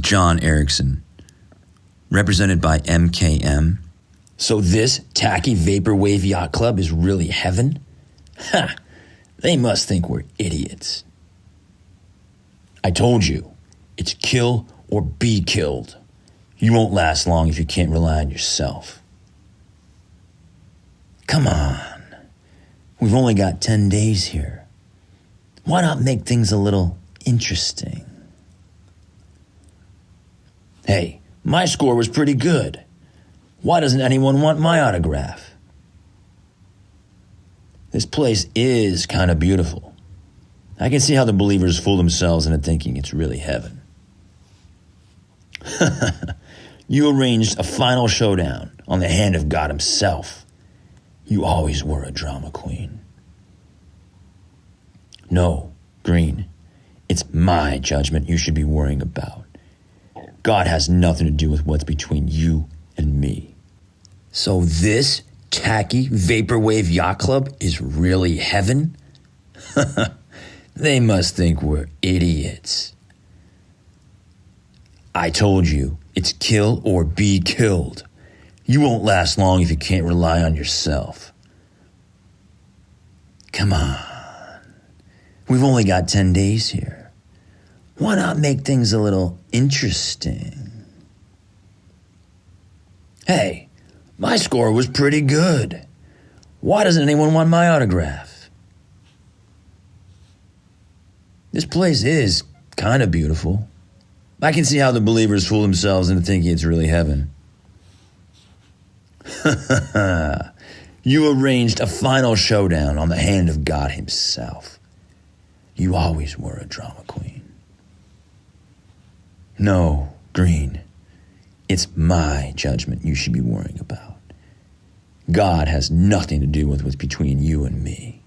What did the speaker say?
John Erickson, represented by MKM. So this tacky vaporwave yacht club is really heaven? Ha! They must think we're idiots. I told you, it's kill or be killed. You won't last long if you can't rely on yourself. Come on. We've only got 10 days here. Why not make things a little interesting? Hey, my score was pretty good. Why doesn't anyone want my autograph? This place is kind of beautiful. I can see how the believers fool themselves into thinking it's really heaven. You arranged a final showdown on the hand of God himself. You always were a drama queen. No, Green, it's my judgment you should be worrying about. God has nothing to do with what's between you and me. So this tacky vaporwave yacht club is really heaven? They must think we're idiots. I told you, it's kill or be killed. You won't last long if you can't rely on yourself. Come on. We've only got 10 days here. Why not make things a little interesting? Hey, my score was pretty good. Why doesn't anyone want my autograph? This place is kind of beautiful. I can see how the believers fool themselves into thinking it's really heaven. You arranged a final showdown on the hand of God himself. You always were a drama queen. No, Green, it's my judgment you should be worrying about. God has nothing to do with what's between you and me.